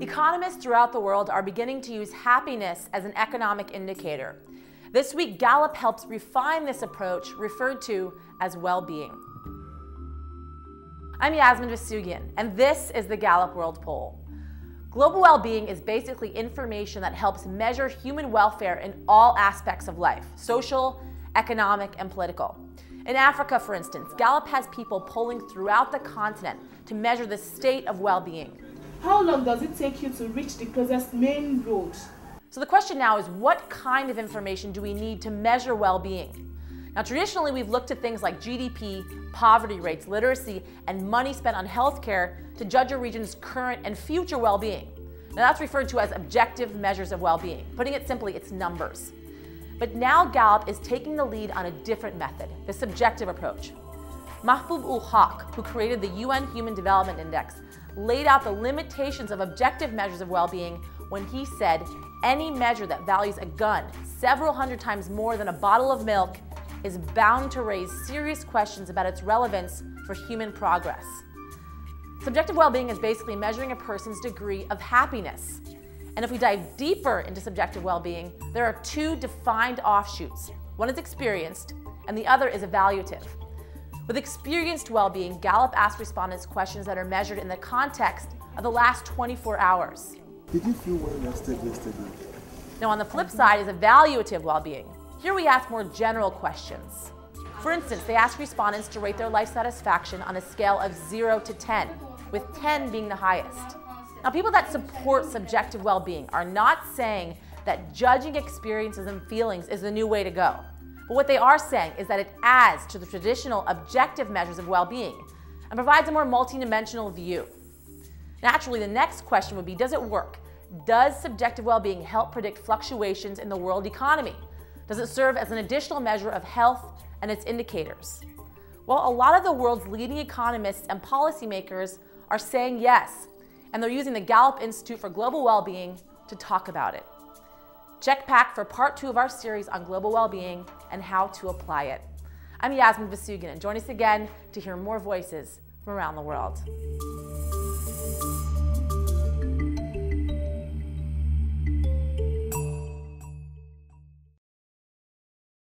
Economists throughout the world are beginning to use happiness as an economic indicator. This week, Gallup helps refine this approach, referred to as well-being. I'm Yasmin Vasugian, and this is the Gallup World Poll. Global well-being is basically information that helps measure human welfare in all aspects of life: social, economic, and political. In Africa, for instance, Gallup has people polling throughout the continent to measure the state of well-being. How long does it take you to reach the closest main road? So the question now is, what kind of information do we need to measure well-being? Now, traditionally, we've looked at things like GDP, poverty rates, literacy, and money spent on healthcare to judge a region's current and future well-being. Now, that's referred to as objective measures of well-being. Putting it simply, it's numbers. But now Gallup is taking the lead on a different method, the subjective approach. Mahbub-ul-Haq, who created the UN Human Development Index, laid out the limitations of objective measures of well-being when he said any measure that values a gun several hundred times more than a bottle of milk is bound to raise serious questions about its relevance for human progress. Subjective well-being is basically measuring a person's degree of happiness. And if we dive deeper into subjective well-being, there are two defined offshoots. One is experienced, and the other is evaluative. With experienced well-being, Gallup asks respondents questions that are measured in the context of the last 24 hours. Did you feel well rested yesterday? Now, on the flip side is evaluative well-being. Here we ask more general questions. For instance, they ask respondents to rate their life satisfaction on a scale of 0 to 10, with 10 being the highest. Now, people that support subjective well-being are not saying that judging experiences and feelings is the new way to go. But what they are saying is that it adds to the traditional objective measures of well-being and provides a more multidimensional view. Naturally, the next question would be, does it work? Does subjective well-being help predict fluctuations in the world economy? Does it serve as an additional measure of health and its indicators? Well, a lot of the world's leading economists and policymakers are saying yes, and they're using the Gallup Institute for Global Well-Being to talk about it. Check back for part 2 of our series on global well-being and how to apply it. I'm Yasmin Vasugian, and join us again to hear more voices from around the world.